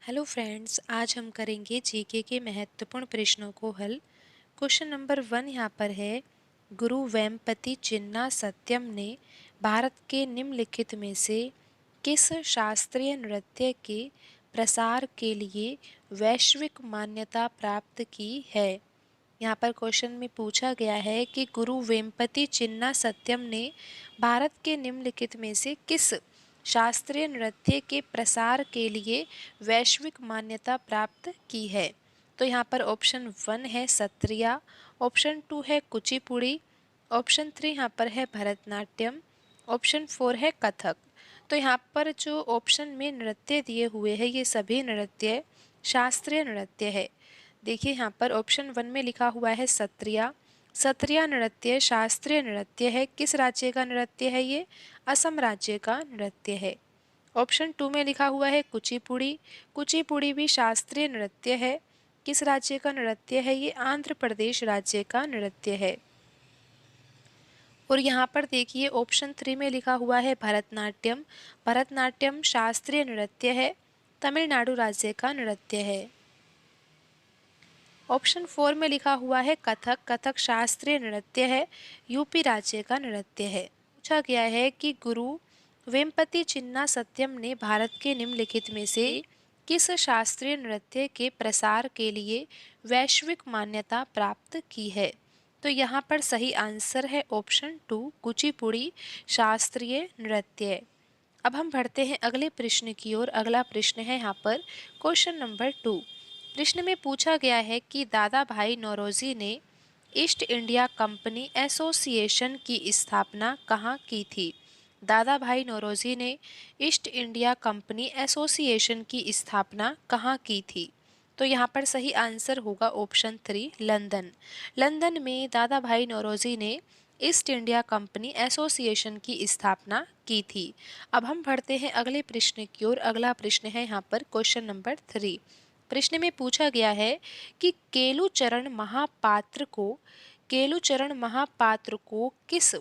Hello friends, आज हम करेंगे जीके के महत्वपूर्ण प्रश्नों को हल। क्वेश्चन नंबर 1 यहाँ पर है, गुरु वेम्पति चिन्ना सत्यम ने भारत के निम्नलिखित में से किस शास्त्रीय नृत्य के प्रसार के लिए वैश्विक मान्यता प्राप्त की है। यहाँ पर क्वेश्चन में पूछा गया है कि गुरु वेम्पति चिन्ना सत्यम ने भारत के निम्नलिखित में से किस शास्त्रीय नृत्य के प्रसार के लिए वैश्विक मान्यता प्राप्त की है। तो यहाँ पर ऑप्शन 1 है सत्रिया, ऑप्शन 2 है कुचिपुड़ी, ऑप्शन 3 यहाँ पर है भरतनाट्यम, ऑप्शन 4 है कथक। तो यहाँ पर जो ऑप्शन में नृत्य दिए हुए हैं ये सभी नृत्य शास्त्रीय नृत्य है। देखिए यहाँ पर ऑप्शन 1 में लिखा हुआ है सत्रिया। सत्रिया नृत्य शास्त्रीय नृत्य है। किस राज्य का नृत्य है ये? असम राज्य का नृत्य है। ऑप्शन 2 में लिखा हुआ है कुचिपुड़ी। कुचिपुड़ी भी शास्त्रीय नृत्य है। किस राज्य का नृत्य है ये? आंध्र प्रदेश राज्य का नृत्य है। और यहाँ पर देखिए ऑप्शन 3 में लिखा हुआ है भरतनाट्यम। भरतनाट्यम शास्त्रीय नृत्य है, तमिलनाडु राज्य का नृत्य है। ऑप्शन 4 में लिखा हुआ है कथक। कथक शास्त्रीय नृत्य है, यूपी राज्य का नृत्य है। पूछा गया है कि गुरु वेम्पति चिन्ना सत्यम ने भारत के निम्नलिखित में से किस शास्त्रीय नृत्य के प्रसार के लिए वैश्विक मान्यता प्राप्त की है। तो यहाँ पर सही आंसर है ऑप्शन 2 कुचिपुड़ी शास्त्रीय नृत्य। अब हम बढ़ते हैं अगले प्रश्न की ओर। अगला प्रश्न है यहाँ पर क्वेश्चन नंबर 2। प्रश्न में पूछा गया है कि दादा भाई नौरोजी ने ईस्ट इंडिया कंपनी एसोसिएशन की स्थापना कहाँ की थी। दादा भाई नौरोजी ने ईस्ट इंडिया कंपनी एसोसिएशन की स्थापना कहाँ की थी। तो यहाँ पर सही आंसर होगा ऑप्शन 3 लंदन। लंदन में दादा भाई नौरोजी ने ईस्ट इंडिया कंपनी एसोसिएशन की स्थापना की थी। अब हम बढ़ते हैं अगले प्रश्न की ओर। अगला प्रश्न है यहाँ पर क्वेश्चन नंबर 3। प्रश्न में पूछा गया है कि केलुचरण महापात्र को किस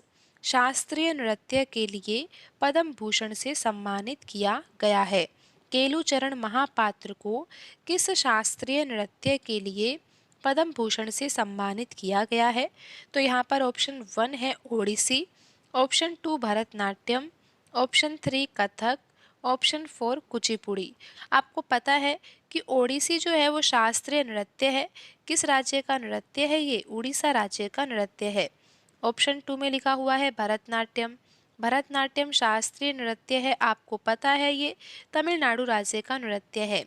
शास्त्रीय नृत्य के लिए पद्म भूषण से सम्मानित किया गया है। केलुचरण महापात्र को किस शास्त्रीय नृत्य के लिए पद्म भूषण से सम्मानित किया गया है। तो यहाँ पर ऑप्शन 1 है Odissi, option 2 Bharatanatyam, option 3 Kathak, option 4 Kuchipudi. आपको पता है कि ओडिसी जो है वो शास्त्रीय नृत्य है। किस राज्य का नृत्य है ये? उड़ीसा राज्य का नृत्य है। ऑप्शन 2 में लिखा हुआ है भरतनाट्यम। भरतनाट्यम शास्त्रीय नृत्य है, आपको पता है ये तमिलनाडु राज्य का नृत्य है।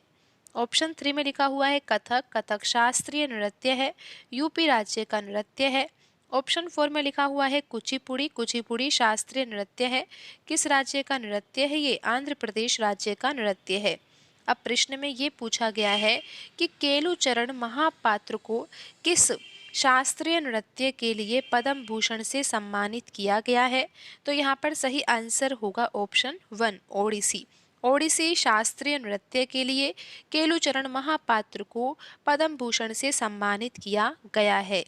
ऑप्शन 3 में लिखा हुआ है कथक। कथक शास्त्रीय नृत्य है, यूपी राज्य का नृत्य है। ऑप्शन 4 में लिखा हुआ है कुचिपुड़ी। कुचिपुड़ी शास्त्रीय नृत्य है। किस राज्य का नृत्य है ये? आंध्र प्रदेश राज्य का नृत्य है। अब प्रश्न में ये पूछा गया है कि केलुचरण महापात्र को किस शास्त्रीय नृत्य के लिए पद्म भूषण से सम्मानित किया गया है। तो यहाँ पर सही आंसर होगा ऑप्शन 1 ओडिसी। ओडिसी शास्त्रीय नृत्य के लिए केलुचरण महापात्र को पद्म भूषण से सम्मानित किया गया है।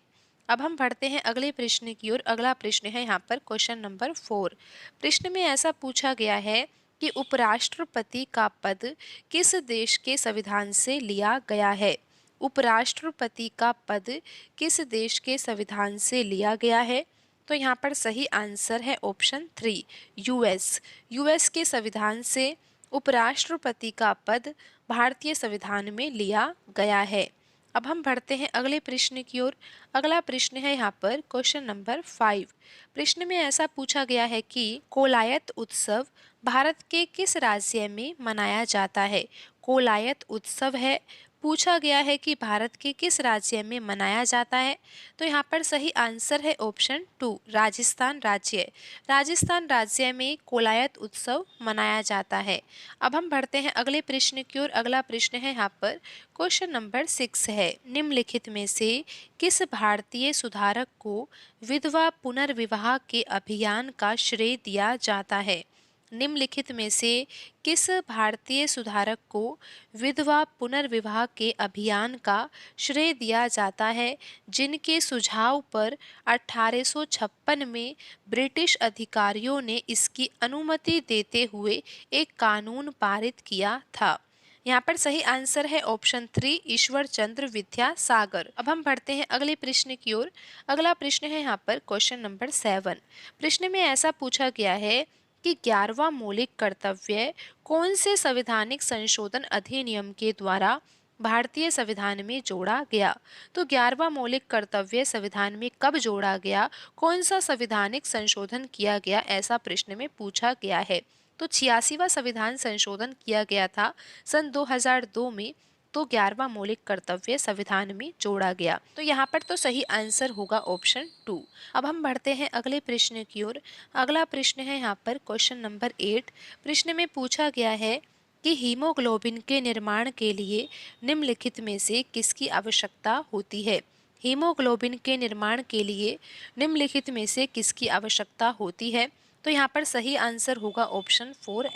अब हम बढ़ते हैं अगले प्रश्न की ओर। अगला प्रश्न है यहाँ पर क्वेश्चन नंबर 4। प्रश्न में ऐसा पूछा गया है कि उपराष्ट्रपति का पद किस देश के संविधान से लिया गया है। उपराष्ट्रपति का पद किस देश के संविधान से लिया गया है। तो यहाँ पर सही आंसर है ऑप्शन 3 यूएस। यूएस के संविधान से उपराष्ट्रपति का पद भारतीय संविधान में लिया गया है। अब हम बढ़ते हैं अगले प्रश्न की ओर। अगला प्रश्न है यहाँ पर क्वेश्चन नंबर 5। प्रश्न में ऐसा पूछा गया है कि कोलायत उत्सव भारत के किस राज्य में मनाया जाता है। कोलायत उत्सव है, पूछा गया है कि भारत के किस राज्य में मनाया जाता है। तो यहाँ पर सही आंसर है ऑप्शन 2 राजस्थान राज्य। राजस्थान राज्य में कोलायत उत्सव मनाया जाता है। अब हम बढ़ते हैं अगले प्रश्न की ओर। अगला प्रश्न है यहाँ पर क्वेश्चन नंबर 6 है, निम्नलिखित में से किस भारतीय सुधारक को विधवा पुनर्विवाह के अभियान का श्रेय दिया जाता है। निम्नलिखित में से किस भारतीय सुधारक को विधवा पुनर्विवाह के अभियान का श्रेय दिया जाता है, जिनके सुझाव पर 1856 में ब्रिटिश अधिकारियों ने इसकी अनुमति देते हुए एक कानून पारित किया था। यहाँ पर सही आंसर है ऑप्शन 3 ईश्वर चंद्र विद्यासागर। अब हम बढ़ते हैं अगले प्रश्न की ओर। अगला प्रश्न है यहाँ पर क्वेश्चन नंबर 7। प्रश्न में ऐसा पूछा गया है कि 11वां मौलिक कर्तव्य कौन से संवैधानिक संशोधन अधिनियम के द्वारा भारतीय संविधान में जोड़ा गया। तो 11वां मौलिक कर्तव्य संविधान में कब जोड़ा गया, कौन सा संवैधानिक संशोधन किया गया, ऐसा प्रश्न में पूछा गया है। तो 86वां संविधान संशोधन किया गया था सन 2002 में। तो 11वां मौलिक कर्तव्य संविधान में जोड़ा गया। तो यहाँ पर तो सही आंसर होगा ऑप्शन 2। अब हम बढ़ते हैं अगले प्रश्न की ओर। अगला प्रश्न है यहाँ पर क्वेश्चन नंबर 8। प्रश्न में पूछा गया है कि हीमोग्लोबिन के निर्माण के लिए निम्नलिखित में से किसकी आवश्यकता होती है। हीमोग्लोबिन के निर्माण के लिए निम्नलिखित में से किसकी आवश्यकता होती है। तो यहाँ पर सही आंसर होगा ऑप्शन 4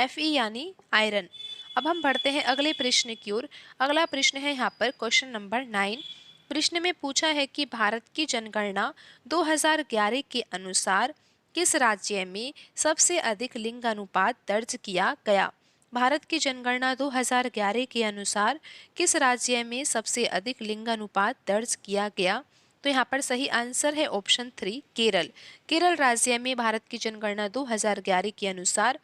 Fe यानी आयरन। अब हम बढ़ते हैं अगले प्रश्न की ओर। अगला प्रश्न है यहाँ पर क्वेश्चन नंबर 9। प्रश्न में पूछा है कि भारत की जनगणना 2011 के अनुसार किस राज्य में सबसे अधिक लिंग अनुपात दर्ज किया गया। भारत की जनगणना 2011 के अनुसार किस राज्य में सबसे अधिक लिंग अनुपात दर्ज किया गया। तो यहाँ पर सही आंसर है ऑप्शन 3 केरल। केरल राज्य में भारत की जनगणना 2011 के अनुसार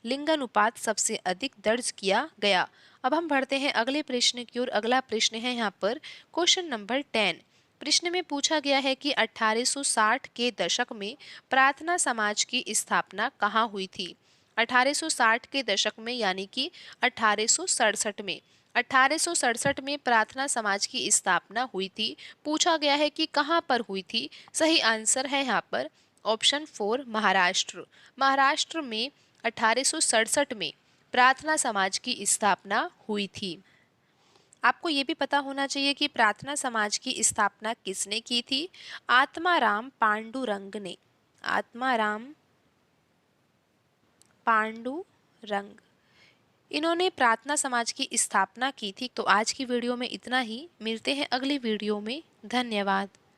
लिंगानुपात सबसे अधिक दर्ज किया गया। अब हम बढ़ते हैं अगले प्रश्न की ओर। अगला प्रश्न है यहाँ पर क्वेश्चन नंबर 10। प्रश्न में पूछा गया है कि 1860 के दशक में प्रार्थना समाज की स्थापना कहाँ हुई थी। 1860 के दशक में यानी कि 1867 में। 1867 में प्रार्थना समाज की स्थापना हुई थी। पूछा गया है कि कहाँ पर हुई थी। सही आंसर है यहाँ पर ऑप्शन 4 महाराष्ट्र। महाराष्ट्र में 1867 में प्रार्थना समाज की स्थापना हुई थी। आपको ये भी पता होना चाहिए कि प्रार्थना समाज की स्थापना किसने की थी। आत्माराम पांडुरंग ने। आत्माराम पांडुरंग, इन्होंने प्रार्थना समाज की स्थापना की थी। तो आज की वीडियो में इतना ही। मिलते हैं अगली वीडियो में। धन्यवाद।